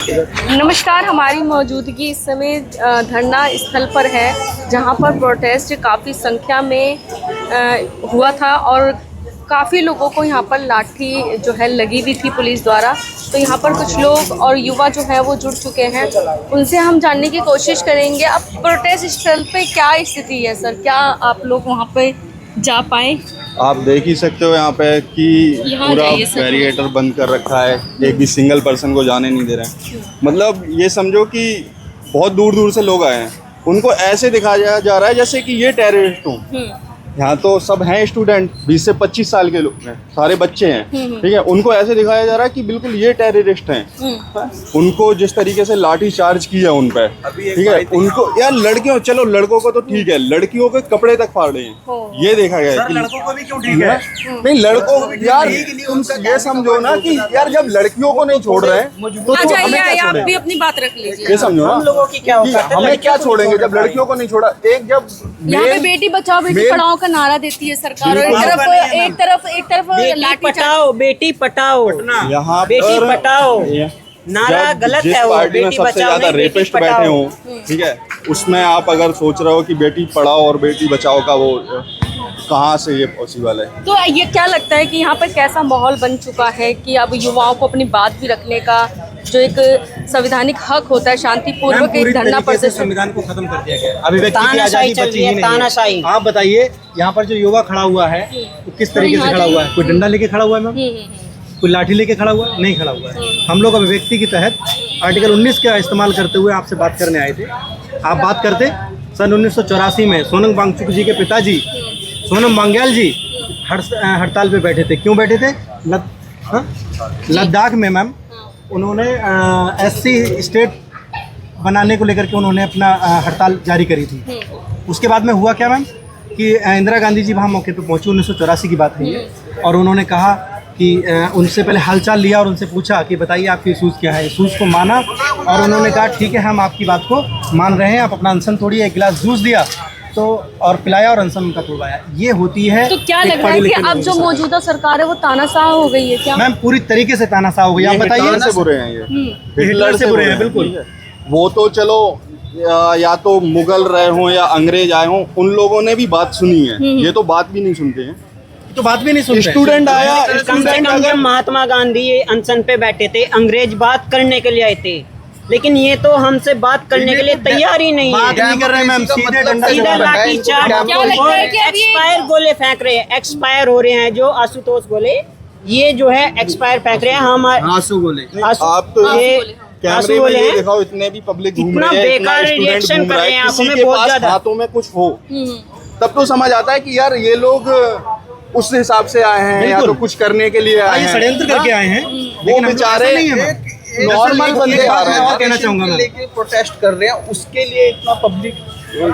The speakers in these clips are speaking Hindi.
नमस्कार, हमारी मौजूदगी इस समय धरना स्थल पर है जहां पर प्रोटेस्ट काफ़ी संख्या में हुआ था और काफ़ी लोगों को यहां पर लाठी जो है लगी हुई थी पुलिस द्वारा। तो यहां पर कुछ लोग और युवा जो है वो जुड़ चुके हैं, उनसे हम जानने की कोशिश करेंगे। अब प्रोटेस्ट स्थल पे क्या स्थिति है सर, क्या आप लोग वहां पे जा पाए? आप देख ही सकते हो यहाँ पे कि पूरा बैरिकेटर बंद कर रखा है, एक भी सिंगल पर्सन को जाने नहीं दे रहे हैं। मतलब ये समझो कि बहुत दूर दूर से लोग आए हैं, उनको ऐसे दिखाया जा रहा है जैसे कि ये टेररिस्ट हों। यहाँ तो सब हैं स्टूडेंट, 20 से 25 साल के लोग हैं, सारे बच्चे हैं, ठीक है। उनको ऐसे दिखाया जा रहा है कि बिल्कुल ये टेररिस्ट हैं। उनको जिस तरीके से लाठी चार्ज किया उन पे, ठीक है। उनको यार लड़कियों, चलो लड़कों को तो ठीक है, लड़कियों के कपड़े तक फाड़े हैं, ये देखा गया है। लड़कों को भी क्यों ठीक है? नहीं लड़कों यार तुम ये समझो ना कि यार जब लड़कियों को नहीं छोड़ रहे हैं तो हमें क्या आप छोड़ेंगे? भी अपनी बात रख लीजिए। ये समझो ना हम लोगों की क्या कि औकात है? हमें क्या छोड़ेंगे जब लड़कियों को नहीं छोड़ा। एक जब यहाँ पे बेटी बचाओ बेटी पढ़ाओ का नारा देती है सरकार, और एक तरफ बेटी लाठी पढ़ाओ बेटी पटाओ, यहाँ बेटी पर पटाओ नारा गलत जिस है। वो पार्टी में बेटी सबसे बचाओ ज्यादा नहीं, बेटी रेपिस्ट बैठे पढ़ाओ। हों, ठीक है, उसमें आप अगर सोच रहे हो कि बेटी पढ़ाओ और बेटी बचाओ का वो कहाँ से ये पॉसिबल है? तो ये क्या लगता है कि यहाँ पर कैसा माहौल बन चुका है कि अब युवाओं को अपनी बात भी रखने का जो एक संवैधानिक हक होता है, शांतिपूर्वक एक धरना प्रदर्शन, संविधान को खत्म कर दिया गया। अभिव्यक्ति की तानाशाही आजादी चल बची रही ही है, नहीं है। तानाशाही। आप बताइए यहाँ पर जो युवा खड़ा हुआ है वो किस तरीके से खड़ा हुआ है? कोई डंडा लेके खड़ा हुआ है मैम? कोई लाठी लेके खड़ा हुआ है? नहीं खड़ा हुआ है। हम लोग अभिव्यक्ति के तहत आर्टिकल 19 का इस्तेमाल करते हुए आपसे बात करने आए थे। आप बात करते सन 1984 में सोनम वांगचुक जी के पिताजी सोनम वांग्याल जी हड़ताल पे बैठे थे। क्यों बैठे थे? लद्दाख में मैम उन्होंने SC स्टेट बनाने को लेकर के उन्होंने अपना हड़ताल जारी करी थी। उसके बाद में हुआ क्या मैम कि इंदिरा गांधी जी वहाँ मौके पे पहुँची, 1984 की बात है ये, और उन्होंने कहा कि उनसे पहले हालचाल लिया और उनसे पूछा कि बताइए आपके इशूज़ क्या है। इशूज़ को माना और उन्होंने कहा ठीक है हम आपकी बात को मान रहे हैं, आप अपना अनशन तोड़िए। एक गिलास जूस दिया तो और पिलाया और अनशन उनका तोड़वाया। ये होती है। तो क्या लग रहा है कि अब जो मौजूदा सरकार है वो तानाशाह हो गई है क्या? मैम पूरी तरीके से तानाशाह हो गई। आप बताइए। हिटलर से बुरे हैं ये, हिटलर से बुरे हैं बिल्कुल। वो तो चलो या तो मुगल रहे हों या अंग्रेज आए हों, उन लोगों ने भी बात सुनी है, ये तो बात भी नहीं सुनते हैं। तो बात भी नहीं सुनते। स्टूडेंट आया, कम से स्टूडेंट कम जब अगर महात्मा गांधी अनशन पे बैठे थे, अंग्रेज बात करने के लिए आए थे, लेकिन ये तो हमसे बात करने के लिए तैयार ही नहीं बात है। नहीं कर रहे मैम, सीधे डंडा सीधा चला रहे हैं। लाठी चार्ज क्या लगता है कि अब ये एक्सपायर गोले फेंक रहे हैं, एक्सपायर हो रहे हैं। जो आशुतोष गोले ये जो है एक्सपायर फेंक रहे हैं। हम आंसू गोले। आप तो ये कैमरे आंसू में गोले ये हैं। दिखाओ, इतने भी पब्लिक घूम इतना रहे हैं, इतना बेकार स्टूडेंट रिएक्शन घूम कर रहा रहे है, हैं, आंखों किसी में के बहुत पास ज्यादा। हाथों में कुछ हो तब तो समझ आता है कि यार ये लोग उस हिसाब से आए हैं या तो कुछ करने के लिए आए ये हैं। षड्यंत्र करके आए हैं। वो बेचारे नॉर्मल बंदे आ रहे हैं। कहना चाहूंगा मैं, लेके प्रोटेस्ट कर रहे हैं, उसके लिए इतना पब्लिक,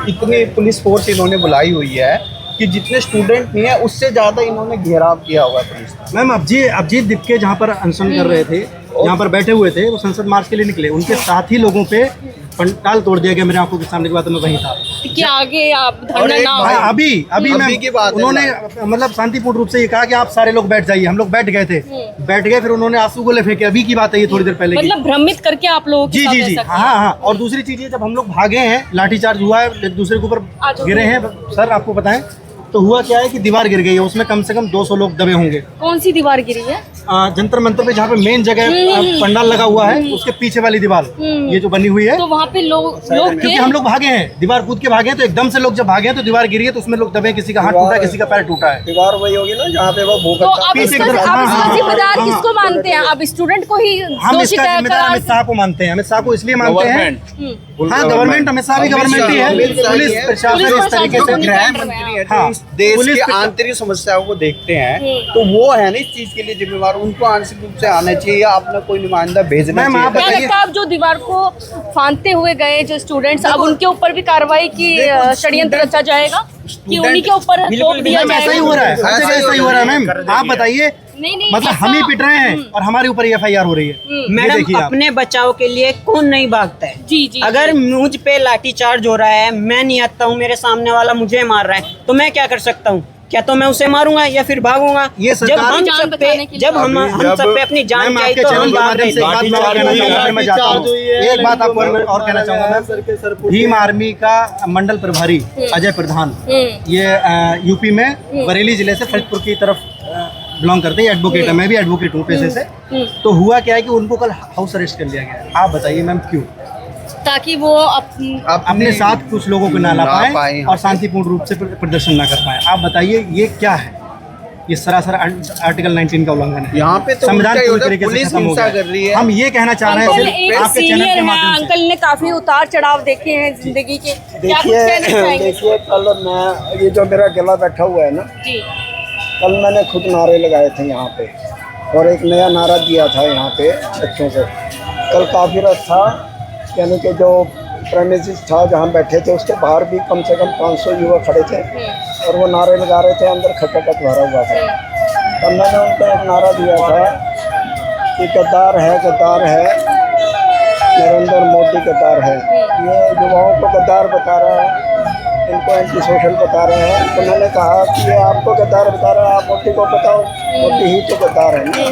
इतनी पुलिस फोर्स इन्होंने बुलाई हुई है कि जितने स्टूडेंट नहीं है उससे ज्यादा इन्होंने घेराव किया हुआ है पुलिस। मैम अभिजीत दीपके जहाँ पर अनशन कर रहे थे, यहाँ पर बैठे हुए थे, वो संसद मार्च के लिए निकले, उनके साथी लोगों पे पंडाल तोड़ दिया गया। मेरे आंखों के सामने की बात मैं वहीं था। कि आगे आप धरना ना हो। हाँ, अभी की बात है। उन्होंने मतलब शांतिपूर्ण रूप से ये कहा कि आप सारे लोग बैठ जाइए। हम लोग बैठ गए थे, बैठ गए, फिर उन्होंने आंसू गोले फेंके। अभी की बात है ये, थोड़ी देर पहले की। मतलब भ्रमित करके आप लोगों के जी साथ जी जी, ऐसा किया। हाँ हाँ। और दूसरी चीज ये, जब हम लोग भागे हैं, लाठीचार्ज हुआ है, एक दूसरे के ऊपर गिरे हैं। सर आपको बताएं तो हुआ क्या है कि दीवार गिर गई है, उसमें कम से कम 200 लोग दबे होंगे। कौन सी दीवार गिरी है? जंतर मंतर पे जहाँ पे मेन जगह पंडाल लगा हुआ है, उसके पीछे वाली दीवार ये जो बनी हुई है। तो वहाँ पे लोग क्योंकि हम लोग भागे हैं, दीवार कूद के भागे हैं, तो एकदम से लोग जब भागे हैं तो दीवार गिरी है, तो उसमें लोग दबे, किसी का हाथ टूटा है, किसी का पैर टूटा है। दीवार वही होगी ना जहाँ पे वो तो अब पीछे इसका की तरफ। अब इसका हाँ, जिम्मेदार हाँ, किसको मानते हैं? अब स्टूडेंट को ही हम दोषी इसका जिम्मेदार करार अमित शाह को मानते हैं। अमित शाह को इसलिए मानते हैं, Full हाँ गवर्नमेंट, अमित शाह भी गवर्नमेंट ही है, पुलिस प्रशासन इस तरीके से। गृह मंत्री है हाँ, जो इस देश पुलिस की आंतरिक समस्याओं को देखते हैं, तो वो है ना इस चीज के लिए जिम्मेवार। उनको आंशिक रूप से आना चाहिए या अपना कोई नुमाइंदा भेजना मैम, आप क्या चाहिए। लगता है अब जो दीवार को फांदते हुए गए जो स्टूडेंट्स, अब उनके ऊपर भी कार्रवाई की षड्यंत्र रचा जाएगा कि उन्हीं के ऊपर थोप दिया मैम ऐसा ही हो जाएगा? रहा है, हर जगह ऐसा ही हो रहा है मैम। आप बताइए, नहीं मतलब हम ही पिट रहे हैं और हमारे ऊपर FIR हो रही है। ये मैडम देखिए आप। अपने बचाव के लिए कौन नहीं भागता है? जी जी। अगर मुझ पे लाठी चार्ज हो रहा है, मैं नहीं आता हूँ, मेरे सामने वाला मुझे मार रहा है, तो मैं क्या कर सकता हूँ? क्या तो मैं उसे मारूंगा या फिर भागूंगा? ये जब सरकार हम जान सब पे बचाने के लिए। हम सब पे अपनी जान मैम, की आई आपके तो चैनल हम के भाग माध्यम रहे से एक थे। बात मैं और कहना चाहूंगा, फिर मैं जाता हूँ। एक बात आपको और कहना चाहूंगा मैं, भीम आर्मी का मंडल प्रभारी अजय प्रधान, ये यूपी में बरेली जिले से फरीदपुर की तरफ बिलोंग करते हैं, एडवोकेट है, मैं भी एडवोकेट हूँ पेशे से। तो हुआ क्या है कि उनको कल हाउस अरेस्ट कर लिया गया है। आप बताइए मैम क्यों? ताकि वो अपने साथ कुछ लोगों को ना ला पाए और शांतिपूर्ण रूप से प्रदर्शन ना कर पाए। आप बताइए ये क्या है? ये सरासर आर्टिकल 19 का उल्लंघन है। यहाँ पे तो संविधान उल्टा ही पूरी होता है, तरीके से पुलिस खत्म हो हिंसा गया। कर रही है। हम ये कहना चाह रहे हैं अंकल सिर्फ एक आपके चैनल सीनियर के हैं, माध्यम से। अंकल ने काफी उतार चढ़ाव देखे हैं जिंदगी के, क्या कुछ कहना चाहेंगे? देखिए कल मैं ये जो मेरा गला बैठा हुआ है ना, जी कल मैंने खुद नारे लगाए थे यहाँ पे और एक नया नारा दिया था यहाँ पे बच्चों को। कल काफ़ी रश था, यानी कि जो प्रेमिसेस था जहाँ बैठे थे उसके बाहर भी कम से कम 500 युवक खड़े थे और वो नारे लगा रहे थे, अंदर खचाखच भरा हुआ था। तब मैंने उनको एक नारा दिया था कि गद्दार है नरेंद्र मोदी गद्दार है। ये युवाओं को गद्दार बता रहा है, इनको एंटी सोशल बता रहे हैं। तो मैंने कहा कि ये आपको गद्दार बता रहा है, आप मोदी को बताओ, मोदी ही तो गद्दार है ना,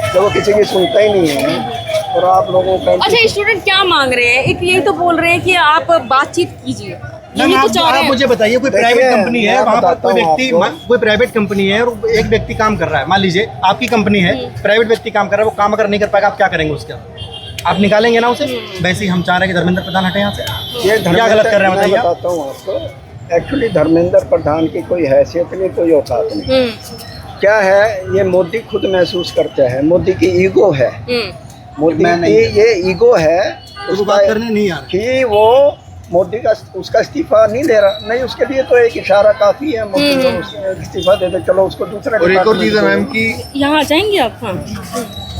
जब वो किसी की सुनता ही नहीं है। और आप लोगों का अच्छा, स्टूडेंट क्या मांग रहे हैं? एक यही तो बोल रहे हैं कि आप बातचीत कीजिए, यही तो चाह रहे आप हैं। मुझे बताइए, कोई देखिए, प्राइवेट कंपनी है, मैं वहाँ पर बताता कोई हूँ व्यक्ति, आपको। कोई प्राइवेट कंपनी है और एक व्यक्ति काम कर रहा है, मान लीजिए आपकी कंपनी है, प्राइवेट व्यक्ति काम कर रहा है, वो काम अगर नहीं कर पाएगा आप क्या करेंगे उसका? आप निकालेंगे ना उसे? वैसे ही हम चाह रहे हैं कि धर्मेंद्र प्रधान हटे यहाँ से। ये क्या गलत कर रहे हैं मैं बताइए आप? बताता हूँ आपको। एक्चुअली धर्मेंद्र प्रधान की कोई हैसियत नहीं, कोई औकात नहीं। क्या है, ये मोदी खुद महसूस करता है, मोदी की ईगो है, मोदी की ये ईगो है उसको बात करने नहीं आ रहा। कि वो मोदी का उसका इस्तीफा नहीं दे रहा। नहीं, उसके लिए तो एक इशारा काफ़ी है, मोदी को इस्तीफा दे दे, चलो उसको दूसरा। और एक और चीज़ है मैम कि यहाँ आ जाएंगे आप? हाँ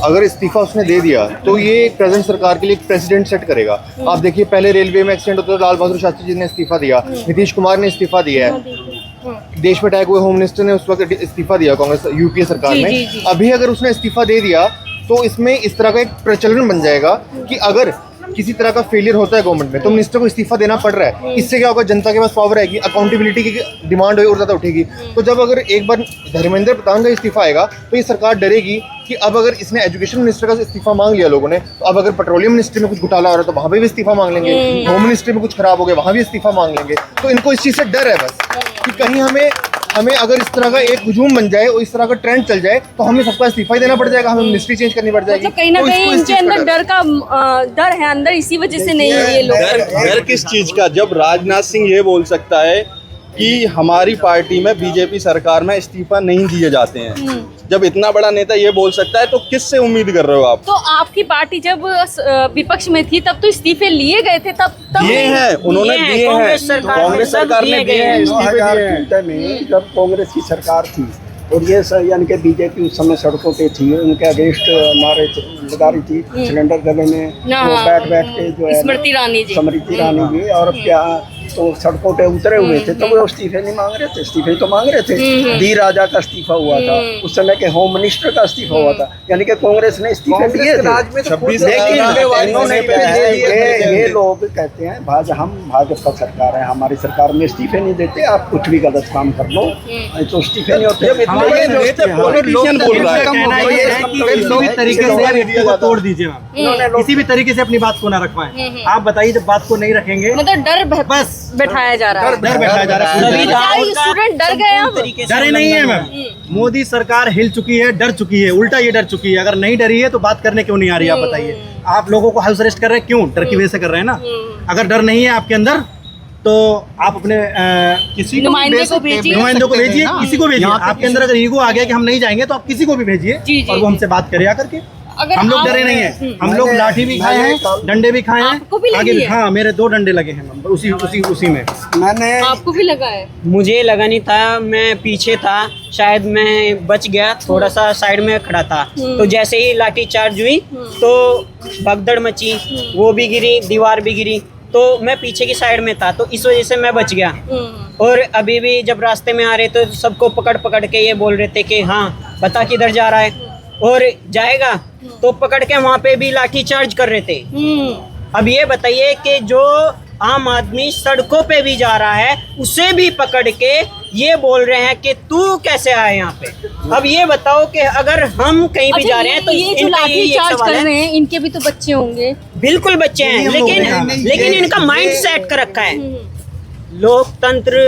अगर इस्तीफा उसने दे दिया तो ये प्रेजेंट सरकार के लिए एक प्रेसिडेंट सेट करेगा। आप देखिए, पहले रेलवे में एक्सीडेंट होता था, लाल बहादुर शास्त्री जी ने इस्तीफा दिया, नीतीश कुमार ने इस्तीफा दिया है, देश में अटैक हुए होम मिनिस्टर ने उस वक्त इस्तीफा दिया कांग्रेस यूपीए सरकार जी, में। जी, जी। अभी अगर उसने इस्तीफा दे दिया तो इसमें इस तरह का एक प्रचलन बन जाएगा कि अगर किसी तरह का फेलियर होता है गवर्नमेंट में तो मिनिस्टर को इस्तीफा देना पड़ रहा है। इससे क्या होगा, जनता के पास पावर आएगी, अकाउंटेबिलिटी की डिमांड और ज़्यादा उठेगी। तो जब अगर एक बार धर्मेंद्र प्रधान का इस्तीफा आएगा तो ये सरकार डरेगी कि अब अगर इसने एजुकेशन मिनिस्टर का इस्तीफा मांग लिया लोगों ने, तो अब अगर पेट्रोलियम मिनिस्ट्री में कुछ घोटाला हो रहा है तो वहाँ पे भी इस्तीफा मांग लेंगे, होम मिनिस्ट्री में कुछ खराब हो गया वहाँ भी इस्तीफा मांग लेंगे। तो इनको इस चीज़ से डर है बस कि कहीं हमें अगर इस तरह का एक हुजूम बन जाए और इस तरह का ट्रेंड चल जाए तो हमें सबका इस्तीफा ही देना पड़ जाएगा, हमें मिनिस्ट्री चेंज करनी पड़ जाएगी। मतलब कहीं ना तो कहीं इसको इस इनके चीज़ का अंदर डर है अंदर, इसी वजह से नहीं है ये लोग। डर किस चीज का? जब राजनाथ सिंह ये बोल सकता है कि हमारी पार्टी में बीजेपी सरकार में इस्तीफा नहीं दिए जाते हैं, जब इतना बड़ा नेता ये बोल सकता है तो किससे उम्मीद कर रहे हो आप? तो आपकी पार्टी जब विपक्ष में थी तब तो इस्तीफे लिए गए थे, तब ये हैं, उन्होंने दिए हैं, कांग्रेस सरकार ने दिए हैं, इस्तीफे दिए हैं। 2014 में जब कांग्रेस की सरकार थी और ये यानी कि बीजेपी उस समय सड़कों पे थी, उनके अगेंस्ट नारे लगा रही थी, सिलेंडर गले में वो बैठ के जो है स्मृति ईरानी जी, स्मृति ईरानी जी, और क्या तो सड़कों पे उतरे हुए थे, तो वो इस्तीफे नहीं मांग रहे थे, इस्तीफे तो मांग रहे थे। डी राजा का इस्तीफा हुआ था, उस समय के होम मिनिस्टर का इस्तीफा हुआ था, यानी कि कांग्रेस ने इस्तीफे दिए थे। ये लोग कहते हैं हम भाजपा सरकार है, हमारी सरकार में इस्तीफे नहीं देते, आप कुछ भी गलत काम कर लो तो इस्तीफे नहीं होते। पॉलिटिशियन बोल रहा है, किसी भी तरीके से व्यक्ति को तोड़ दीजिए मैम, किसी भी तरीके से अपनी बात को ना रखवाएं। आप बताइए, जब बात को नहीं रखेंगे मतलब डर बस बैठाया जा रहा है, डर बैठाया जा रहा है। स्टूडेंट डर गए हम। डरे नहीं है मैम, मोदी सरकार हिल चुकी है, डर चुकी है, उल्टा ये डर चुकी है। अगर नहीं डरी है तो बात करने क्यों नहीं आ रही? आप बताइए, आप लोगों को हाउस अरेस्ट कर रहे हैं क्यों? डर की वजह से कर रहे हैं ना। अगर डर नहीं है आपके अंदर तो आप अपने किसी नुमाइंदे को भेजिए, नुमाइंदों को भेजिए, किसी को भेजिए। आपके अंदर अगर ईगो आ गया कि हम नहीं जाएंगे तो आप किसी को भी भेजिए और वो हमसे बात करे आकर के। अगर हम लोग डरे नहीं है, हम लोग लाठी भी खाए हैं, डंडे भी खाए आपको भी हैं, लगी आगे भी। है? हाँ, मेरे 2 डंडे लगे हैं उसी में। मैंने आपको भी लगा है? मुझे लगा नहीं था, मैं पीछे था, शायद मैं बच गया, थोड़ा सा साइड में खड़ा था। तो जैसे ही लाठी चार्ज हुई तो भगदड़ मची, वो भी गिरी, दीवार भी गिरी, तो मैं पीछे की साइड में था, तो इस वजह से मैं बच गया। और अभी भी जब रास्ते में आ रहे तो सबको पकड़ पकड़ के ये बोल रहे थे कि हाँ बता किधर जा रहा है, और जाएगा तो पकड़ के वहाँ पे भी लाठी चार्ज कर रहे थे। अब ये बताइए कि जो आम आदमी सड़कों पे भी जा रहा है उसे भी पकड़ के ये बोल रहे हैं कि तू कैसे आया यहाँ पे। अब ये बताओ कि अगर हम कहीं भी जा रहे हैं तो ये जो इनका लाठी यही एक चार्ज सवाल कर है। रहे हैं, इनके भी तो बच्चे होंगे। बिल्कुल बच्चे हैं, लेकिन इनका माइंड सेट कर रखा है। लोकतंत्र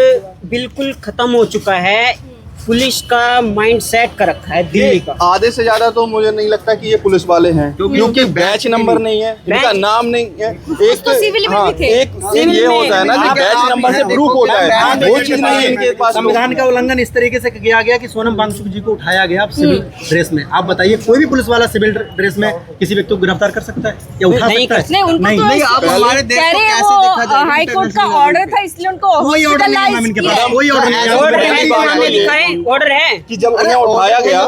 बिल्कुल खत्म हो चुका है, पुलिस का माइंड सेट कर रखा है दिल्ली का। आधे से ज्यादा तो मुझे नहीं लगता कि ये पुलिस वाले हैं, क्योंकि बैच नंबर नहीं है, इनका नाम नहीं है। एक तो सिविल में भी थे। एक ये होता है ना कि बैच नंबर से प्रूफ होता है, वो चीज नहीं है इनके पास। संविधान का उल्लंघन इस तरीके से किया गया कि सोनम वांगचुक जी को उठाया गया सिविल ड्रेस में। आप बताइए, कोई भी पुलिस वाला सिविल ड्रेस में किसी व्यक्ति को गिरफ्तार कर सकता है या उठा नहीं सकता है? नहीं, उनको नहीं, तो आप हमारे देश कह को रहे हैं कैसे देखा वो जाए? हाई कोर्ट का ऑर्डर था, इसलिए उनको कोई ऑर्डर नहीं है मैम इनके पास, कोई ऑर्डर नहीं है। ऑर्डर है, सामने दिखाए, ऑर्डर है। कि जब उन्हें उठाया गया,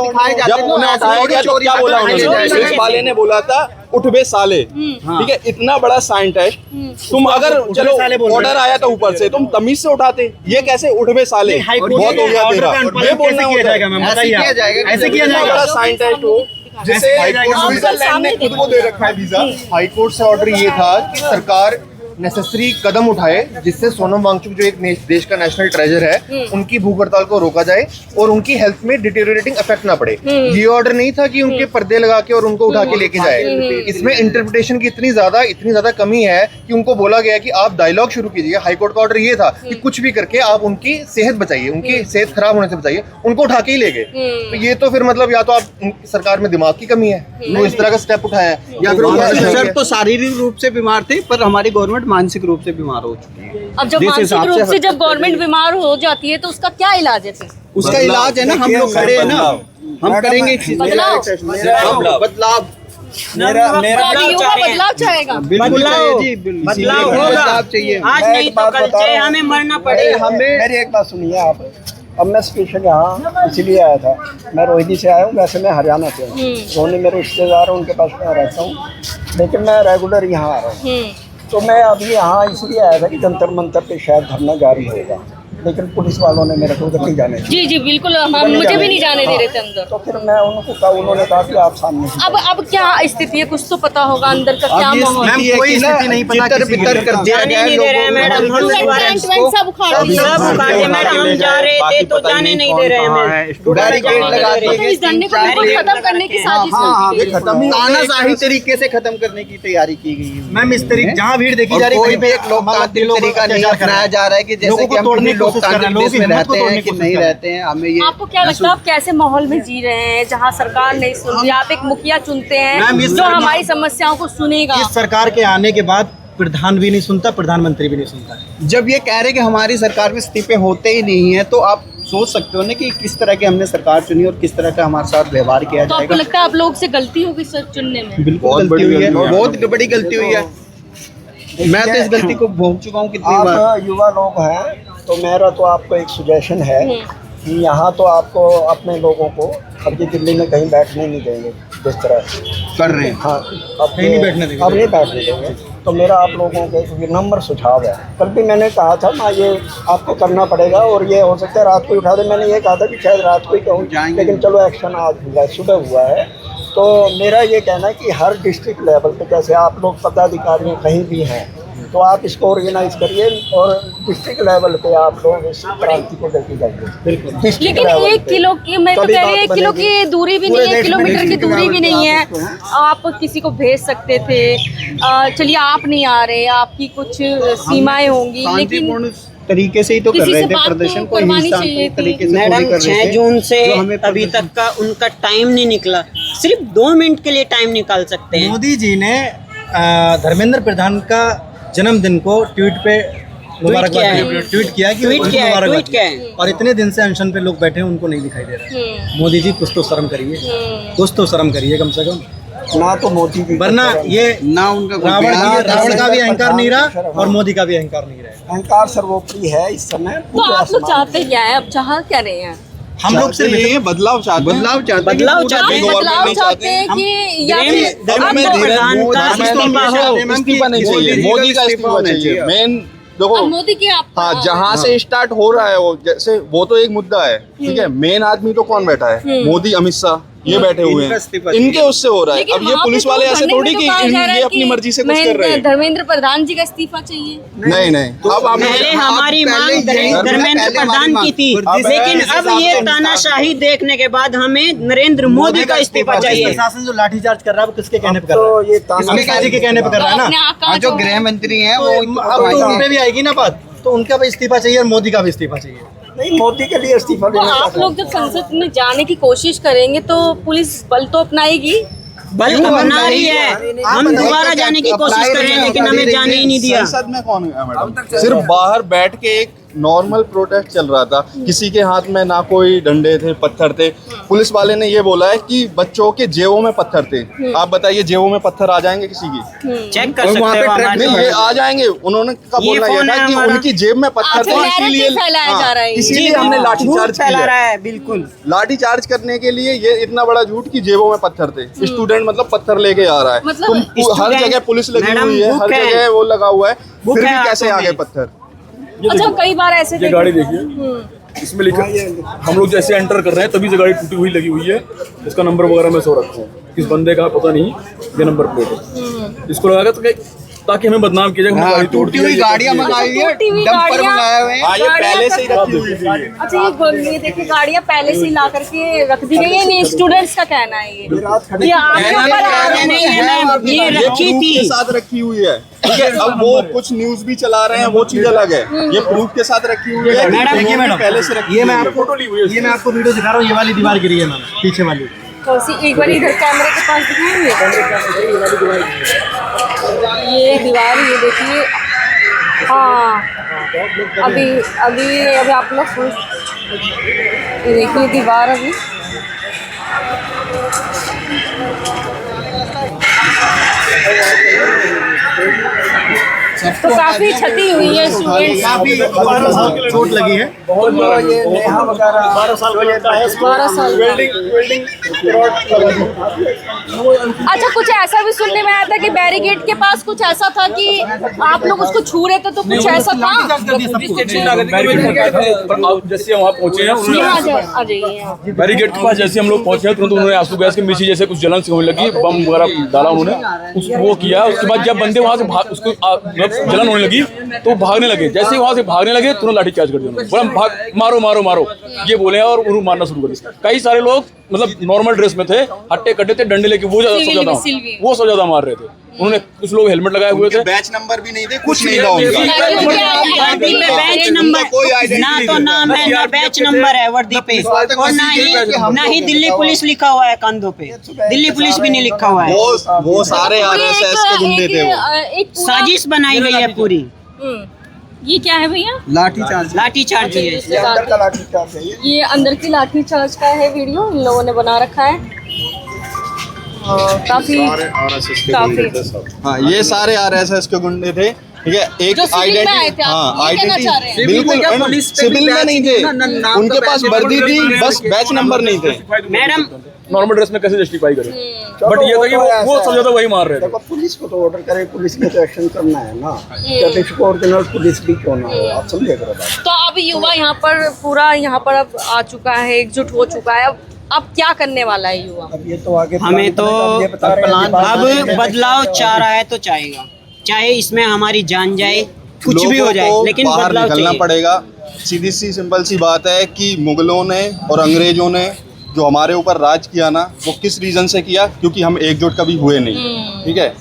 जब उन्हें उठाया गया तो क्या बोला उन्होंने? पुलिस वाले ने बोला था उठ बे साले, ठीक है, इतना बड़ा साइंटिस्ट तुम अगर चलो ऑर्डर आया था ऊपर से, तुम तमीज से उठाते, ये कैसे उठ बे साले, बहुत हो गया तेरा, ये बोलना किया जाएगा मैम, बताइए किया जाएगा, ऐसे किया इतना बड़ा जाएगा। साइंटिस्ट हो जिसे स्विट्जरलैंड ने खुद को दे रखा है वीजा। हाई कोर्ट से ऑर्डर ये था कि सरकार नेसेसरी कदम उठाए जिससे सोनम वांगचुक जो एक देश का नेशनल ट्रेजर है उनकी भूख हड़ताल को रोका जाए और उनकी हेल्थ में डिटेरियोरेटिंग इफेक्ट ना पड़े। ये ऑर्डर नहीं था कि उनके पर्दे लगा के और उनको उठा के लेके जाए। इसमें इंटरप्रिटेशन की इतनी ज्यादा कमी है कि उनको बोला गया कि आप डायलॉग शुरू कीजिए। हाई कोर्ट का ऑर्डर ये था कि कुछ भी करके आप उनकी सेहत बचाइए, उनकी सेहत खराब होने से बचाइए, उनको उठा के ही ले गए। तो ये तो फिर मतलब या तो आप सरकार में दिमाग की कमी है, वो इस तरह का स्टेप उठाया है, या फिर सर तो शारीरिक रूप से बीमार थे, पर हमारी गवर्नमेंट मानसिक रूप से बीमार हो चुकी है। अब जब मानसिक रूप से जब गवर्नमेंट बीमार हो जाती है तो उसका क्या इलाज है फिर? उसका इलाज है ना, हम लोग खड़े हैं ना, हम करेंगे बदलाव। बदलाव। तो युवा बदलाव चाहेगा। बदलाव होगा, आज नहीं तो कल चाहे हमें मरना पड़े। मेरी एक बात सुनिए आप। अब मैं स्पेशल यहाँ इसलिए आया था, मैं रोहिणी से आया हूँ, वैसे मैं हरियाणा से हूँ। रोहिणी मेरे रिश्तेदार हैं, उनके पास मैं रहता हूँ, लेकिन मैं रेगुलर यहाँ आ रहा हूँ। तो मैं अभी यहाँ इसलिए आया था कि जंतर मंतर पे शायद धरना जारी होगा, लेकिन पुलिस वालों ने मेरे को उधर नहीं जाने दिया। जी जी बिल्कुल, हम मुझे भी नहीं जाने दे रहे थे अंदर। तो फिर मैं उनको कहा, उन्होंने कहा कि आप सामने से अब क्या स्थिति है, कुछ तो पता होगा अंदर का क्या माहौल है। मैम कोई स्थिति नहीं पता, तितर कर दिया जाने गया नहीं दे रहे हैं मैडम, हम टेंट वेंट सब उखाड़ दिया। सब उखाड़े मैडम, हम जा रहे थे तो जाने नहीं दे रहे हैं हमें। बैरिकेड लगा दिए तो इस धरने को बिल्कुल खत्म करने की साजिश ये की खत्म तानाशाही तरीके से खत्म करने की तैयारी की गई है। मैम इस तरीके जहाँ भीड़ देखी जा रही है कोई वहीं भी पे एक लोकतांत्रिक तरीका नहीं अपनाया जा रहा है कि जैसे लोगों कि को हम तोड़ने किसी की कोशिश कर रहे हैं, लोकतांत्रिक देश में रहते हैं कि नहीं लोगों रहते हैं, हमें ये आपको क्या लगता है आप कैसे माहौल में जी रहे हैं जहाँ सरकार नहीं सुन रही? आप एक मुखिया चुनते मैम, हैं इस जो सरकार- हमारी समस्याओं को सुनेगा। इस सरकार के आने के बाद प्रधान भी नहीं सुनता, प्रधानमंत्री भी नहीं सुनता है। जब ये कह रहे हैं कि हमारी सरकार में इस्तीफे होते ही नहीं है, तो आप सोच सकते हो ना कि किस तरह की हमने सरकार चुनी और किस तरह का हमारे साथ व्यवहार किया तो आपको जाएगा। लगता है आप लोग से गलती होगी सर चुनने में? बिल्कुल गलती हुई है, बहुत बड़ी गलती हुई है। मैं तो इस गलती को भोग चुका हूँ कितनी बार। आप युवा लोग हैं तो मेरा तो आपको एक सुजेशन है कि यहाँ तो आपको अपने लोगों को अभी दिल्ली में कहीं बैठने नहीं देंगे जिस तरह कर रहे हैं। हाँ कहीं नहीं बैठने देंगे। अब नहीं बैठने देंगे। तो मेरा आप लोगों को एक विनम्र सुझाव है, कल भी मैंने कहा था ना ये आपको करना पड़ेगा और ये हो सकता है रात को ही उठा दे। मैंने ये कहा था कि शायद रात को ही कहूँ, लेकिन चलो एक्शन आज हुआ है, सुबह हुआ है। तो मेरा ये कहना है कि हर डिस्ट्रिक्ट लेवल पे जैसे आप लोग पदाधिकारी कहीं भी हैं तो आप इसको ऑर्गेनाइज करिए और डिस्ट्रिक्ट लेवल पे आप लोग इस क्रांति को लेके जाइए। बिल्कुल। लेकिन 1 किलो की मैं तो कह रही हूँ 1 किलो की दूरी भी नहीं है, 1 किलोमीटर की दूरी भी नहीं है। आप किसी को भेज सकते थे। चलिए आप नहीं आ रहे, आपकी कुछ सीमाएं होंगी, लेकिन शांतिपूर्ण तरीके से ही तो कर किसी रहे से थे बात तो प्रदर्शन को, करवानी हिंसा चाहिए थी। तरीके से मैडम पूरी कर रहे 6 थे, जून से जो हमें अभी तक का उनका टाइम नहीं निकला। सिर्फ 2 मिनट के लिए टाइम निकाल सकते हैं। मोदी जी ने धर्मेंद्र प्रधान का जन्मदिन को ट्वीट पे मुबारकबाद ट्वीट किया कि ट्वीट उनको किया है, मुबारकबाद ट्वीट किया है। और इतने दिन से अनशन पे लोग बैठे हैं, उनको नहीं दिखाई दे रहा है। मोदी जी कुछ तो शर्म करिए, कुछ तो शर्म करिए कम से कम। ना तो मोदी जी वरना ये ना उनका कोई रावण का भी अहंकार नहीं रहा और मोदी का भी अहंकार नहीं रहा। अहंकार सर्वोपरि है इस समय। तो आप लोग चाहते क्या है? अब चाह क्या रहे हैं? हम लोग सिर्फ ये बदलाव चाहते हैं, बदलाव चाहते हैं। बदलाव चाहते हैं। बदलाव चाहते हैं कि या फिर धर्मेंद्र प्रधान का इस्तीफा हो। इस्तीफा नहीं चाहिए, मोदी का इस्तीफा चाहिए। मेन देखो, अब मोदी की आप हाँ, जहाँ से स्टार्ट हो रहा है वो, जैसे वो तो एक मुद्दा है, ठीक है। मेन आदमी तो कौन बैठा है? मोदी, अमित शाह, ये बैठे हुए हैं, इनके उससे हो रहा है। लेकिन अब ये वहाँ पे पुलिस तो वाले ऐसे धरने थोड़ी में कि तो कहा जा रहा है ये अपनी कि मर्जी से कुछ कर रहे हैं। धर्मेंद्र प्रधान जी का इस्तीफा चाहिए। नहीं अब आप पहले हमारी मांग धर्मेंद्र प्रधान की थी, लेकिन अब ये तानाशाही देखने के बाद हमें नरेंद्र मोदी का इस्तीफा चाहिए। प्रशासन जो लाठीचार्ज कर रहा है वो किसके कहने पे कर तो रहा है? ये अमित शाह जी के कहने पे कर रहा है अपने ना। आका जो गृह मंत्री हैं वो अब तो उन पे भी आएगी ना बात, तो उनका भी इस्तीफा चाहिए और मोदी का भी इस्तीफा चाहिए। नहीं, मोदी के लिए इस्तीफा तो देना आप चाहता लोग जब संसद में जाने की कोशिश करेंगे तो पुलिस बल तो अपनाएगी। बल अपना रही है, हम दोबारा जाने की कोशिश कर रहे हैं लेकिन हमें जाने ही नहीं दिया। संसद में कौन गया मैडम? सिर्फ बाहर बैठ के एक नॉर्मल प्रोटेस्ट चल रहा था, किसी के हाथ में ना कोई डंडे थे, पत्थर थे। पुलिस वाले ने ये बोला है कि बच्चों के जेबों में पत्थर थे। आप बताइए जेबों में पत्थर आ जाएंगे किसी की? चेक कर सकते हो हमारे नहीं, ये आ जाएंगे। उन्होंने का ये बोलना फोन ये था है कि हमारा। उनकी जेब में पत्थर थे, इसीलिए फैलाया जा रहा है। इसीलिए हमने लाठीचार्ज फैला किया। रहा है, बिल्कुल लाठी चार्ज करने के लिए ये इतना बड़ा झूठ कि जेबों में पत्थर थे। स्टूडेंट मतलब पत्थर लेके आ रहा है। मतलब हर जगह पुलिस लगी मैडम, हुई है, बुक हर है। जगह वो लगा हुआ है, बुक फिर है भी कैसे हाथों आ गए में। पत्थर? अच्छा, कई बार ऐसे ये गाड़ी देखिए, इसमें लिखा हम लोग जैसे एंटर कर रहे हैं तभी से गाड़ी टूटी हुई लगी हुई है। इसका नंबर वगैरह मैं सो रखा हूँ, किस बंदे का पता नहीं, ये नंबर प्लेट है। इसको लगाया तो ताकि हमें बदनाम किया जाए, हमने गाड़ी तोड़ दी है, टूटी हुई गाड़ियां मंगाई हुई है, डंपर मंगाए हुए हैं। हाँ, ये पहले से ही रखी हुई थी। अच्छा, ये देखिए गाड़ियाँ पहले से ला करके रख दी गई है। नहीं, स्टूडेंट्स का कहना है ये आपके ऊपर आ रहा नहीं है मैम, ये रखी प्रूफ थी। के साथ रखी हुई है, ठीक है। अब वो कुछ न्यूज भी चला रहे हैं, वो चीज अलग है। ये प्रूफ के साथ रखी हुई है। मैडम, देखिए मैडम, पहले से रखी ये मैं हुई है। आपको वीडियो दिखा रहा हूँ। ये वाली दीवार गिरी है मैम, पीछे वाली। एक बार इधर कैमरे के पास दिखाएंगे। ये दीवार, ये देखिए। हाँ, अभी आप लोग ये देखिए दीवार अभी। तो काफी क्षति हुई है स्टूडेंट्स। काफी चोट लगी है। ये नेहा वगैरह 12 साल का लड़का है, 12 साल का। वेल्डिंग अच्छा, कुछ ऐसा भी सुनने में आया था कि बैरिकेड के पास कुछ ऐसा था कि आप लोग उसको छू रहे थे, तो कुछ ऐसा था। जैसे वहाँ पहुंचे हैं उन्होंने आ जाइए यहाँ। बैरिकेड के पास जैसे हम लोग पहुंचे हैं तुरंत उन्होंने आंसू गैस के मिसी जैसे कुछ जलन से होने लगी, बम वगैरह डाला उन्होंने, उसको वो किया। उसके बाद जब बंदे वहाँ से उसको जलन होने लगी तो भागने लगे। जैसे ही वहाँ से भागने लगे तुरंत लाठी चार्ज कर दिया उन्होंने, बोला भाग, मारो मारो मारो, ये बोले और उन्होंने मारना शुरू कर दिया। कई सारे लोग मतलब नॉर्मल ड्रेस में थे, हट्टे कट्टे थे, डंडे लेके वो सब ज्यादा मार रहे थे। उन्होंने कुछ लोग हेलमेट लगाए हुए थे, बैच नंबर भी नहीं थे, कुछ नहीं था उनका। वर्दी पे बैच नंबर ना तो नाम है ना बैच नंबर है वर्दी पे, और ना ही दिल्ली पुलिस लिखा हुआ है कंधों पे। दिल्ली पुलिस भी नहीं लिखा हुआ है। वो सारे आरएसएस के गुंडे थे। वो साजिश बनाई गई है पूरी। ये क्या है भैया? लाठी चार्ज लाठी चार्ज है। ये अंदर का लाठी चार्ज है। ये अंदर की लाठी चार्ज का है वीडियो, इन लोगों ने बना रखा है। काफी हाँ, ये सारे आरएसएस के गुंडे थे, ठीक है। एक जो सिविल में आए थे, आप हाँ, ये कहना चाह रहे हैं? बिल्कुल सिविल में नहीं थे, उनके पास वर्दी थी, बस बैच नंबर नहीं थे। मैडम, नॉर्मल ड्रेस में कैसे जस्टिफाई करें? बट ये था कि वो सब ज्यादा वही मार रहे थे। देखो, पुलिस को तो ऑर्डर करे, पुलिस ने तो एक्शन करना है ना। चाहे ओरिजिनल पुलिस भी क्यों ना हो, आप समझे करो बात। तो अब युवा यहाँ पर पूरा यहाँ पर अब आ चुका है, एकजुट हो चुका है। अब क्या करने वाला है युवा? अब ये तो आगे हमें तो ये बता रहे हैं, अब बदलाव चाह रहा है तो चाहेगा, चाहे इसमें हमारी जान जाए, कुछ भी हो जाए, लोगों को लेकिन बाहर बदलाव निकलना चाहिए। पड़ेगा। सीधी सी सिंपल सी बात है कि मुगलों ने और अंग्रेजों ने जो हमारे ऊपर राज किया ना, वो किस रीजन से किया? क्योंकि हम एकजुट कभी हुए नहीं, ठीक है।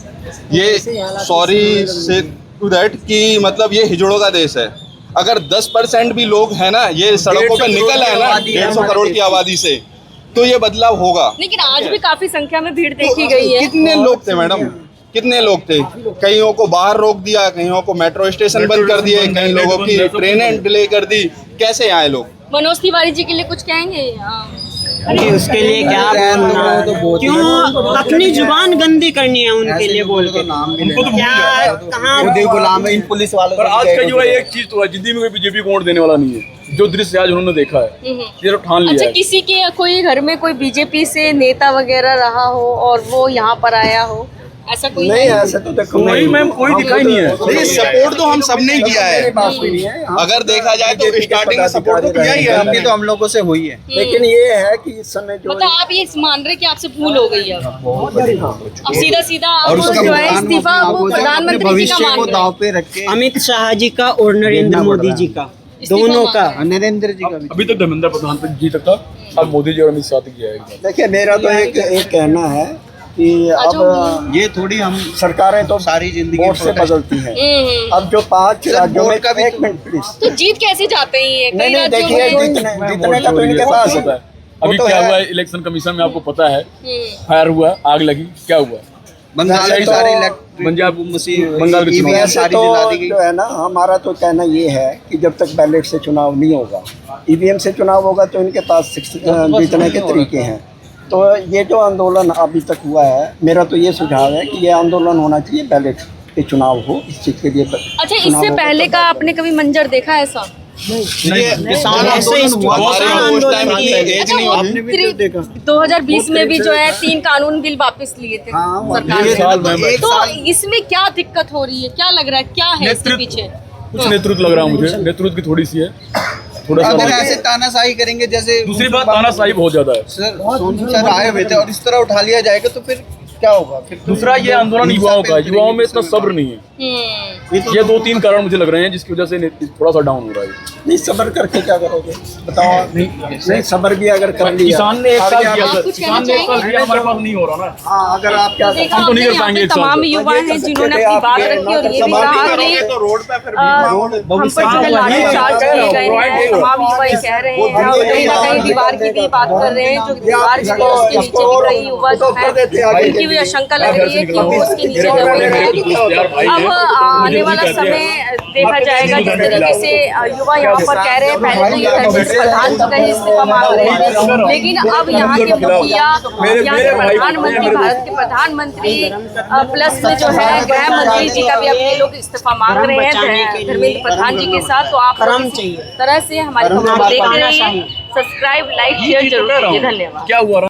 ये सॉरी से टू दैट कि मतलब ये हिजड़ों का देश है। अगर 10% भी लोग हैं ना ये सड़कों पे निकल है ना 150 करोड़ की आबादी से, तो ये बदलाव होगा। लेकिन आज भी काफी संख्या में भीड़ देखी गई है। कितने लोग थे मैडम, कितने लोग थे? कईयों को बाहर रोक दिया, कईयों को मेट्रो स्टेशन बंद कर दिए, कई लोगों की ट्रेनें डिले कर दी। कैसे आए लोग? मनोज तिवारी जी के लिए कुछ कहेंगे? अरे उसके लिए क्या बोलना, क्यों अपनी जुबान गंदी करनी है उनके लिए बोल के? क्या कहाँ गुलाम है इन पुलिस वालों पर आज का युवा एक चीज तो है, जिंदगी में कोई बीजेपी को वोट देने वाला नहीं है। जो दृश्य आज उन्होंने देखा है, ये तो ठान लिया अच्छा, है। किसी के कोई घर में कोई बीजेपी से नेता वगैरह रहा हो और वो यहाँ पर आया हो, ऐसा कोई नहीं ऐसे तो देखो नहीं मैम, कोई दिखाई नहीं है। नहीं, सपोर्ट तो हम सबने किया है। अगर देखा जाए तो स्टार्टिंग में सपोर्ट तो किया ही है गलती तो हम लोगों से हुई है। लेकिन ये है कि इस समय जो मतलब आप ये मान रहे कि आपसे भूल हो गई है अब सीधा सीधा आप उसका जो है इस्तीफा वो प्रधानमंत्री जी का भविष्य मांग को रहे दाव हैं। पे रख के अमित शाह जी का और नरेंद्र मोदी जी का, दोनों का। नरेंद्र जी का भी। अभी तक धर्मेंद्र प्रधान जी तक था, अब मोदी जी और अमित शाह तक किया है। देखिए मेरा तो एक कहना है कि अब ये थोड़ी हम सरकारें तो सारी जिंदगी वोट से बदलती हैं। अब जो 5 राज्यों में वोट का भी एक मिनट प्लीज तो जीत कैसे जाते हैं ये? नहीं कई नहीं राज्यों देखिए में जितने का तो इनके पास है। अभी तो क्या है। हुआ है इलेक्शन कमीशन में, आपको पता है, फायर हुआ, आग लगी, क्या हुआ? बंगाल की तो सारी पंजाब बंगाल के चुनाव वैसे सारी तो दिला दी गई। जो है ना हमारा तो कहना ये है कि जब तक बैलेट से चुनाव नहीं होगा, ईवीएम से चुनाव होगा तो इनके पास जीतने के तरीके हैं। तो ये जो आंदोलन अभी तक हुआ है, मेरा तो ये सुझाव है कि ये आंदोलन होना चाहिए, बैलेट पे चुनाव हो इस चीज़ के लिए। अच्छा, इससे पहले का आपने कभी मंजर देखा ऐसा? किसान ऐसे आंदोलन हुआ बहुत था, सारे उस टाइम आंदोलन की एज नहीं आपने भी तो देखा 2020 में भी जो है 3 कानून बिल वापस लिए थे सरकार एक साल ने। में तो इसमें क्या दिक्कत हो रही है, क्या लग रहा है, क्या है इसके पीछे? कुछ नेतृत्व लग रहा है मुझे, नेतृत्व की थोड़ी सी है, थोड़ा अगर सा। ऐसे तानाशाही करेंगे जैसे दूसरी बात, तानाशाही बहुत ज्यादा है। सर सोनू सर आए हुए थे और इस तरह उठा लिया जाएगा तो फिर क्या होगा? फिर तो दूसरा ये आंदोलन युवाओं का है, युवाओं में इतना सब्र नहीं है। ये 2-3 कारण मुझे लग रहे हैं जिसकी वजह से थोड़ा सा डाउन हो रहा है। नहीं सब्र करके क्या करोगे बताओ? नहीं सब्र भी अगर कर लिया, किसान ने एक साल आगे किया, आप सर, कुछ किसान ने एक साल किया, हमारे पास नहीं हो रहा ना। हाँ अगर आप क्या देखा हम तो नहीं आपने कर पाएंगे यहाँ पे एक साल तमाम में। युवा हैं जिन्होंने अपनी बात रखी और ये भी कहा कि तो रोड पे फिर हम पर जो है लाठीचार्ज किए गए हैं, तमाम युवा ये कह रहे हैं और कहीं ना कहीं दीवार की भी बात कर रहे हैं, जो दीवार जो है उसके नीचे भी कई युवा जो है उनकी भी आशंका लग रही है कि वो उसके नीचे दबे हैं। अब आने वाला समय देखा जाएगा जिस तरीके से युवा यहाँ पर कह रहे हैं, पहले तो ये धर्मेंद्र प्रधान जी का ही इस्तीफा मांग रहे हैं, लेकिन अब यहाँ के मुखिया, यहाँ के प्रधानमंत्री, भारत के प्रधानमंत्री प्लस में जो है गृह मंत्री जी का भी अब ये लोग इस्तीफा मांग रहे हैं धर्मेंद्र प्रधान जी के साथ। तो आप इस तरह से हमारी खबरों को देखते रहिए, सब्सक्राइब, लाइक, शेयर जरूर कीजिए। धन्यवाद। क्या हुआ?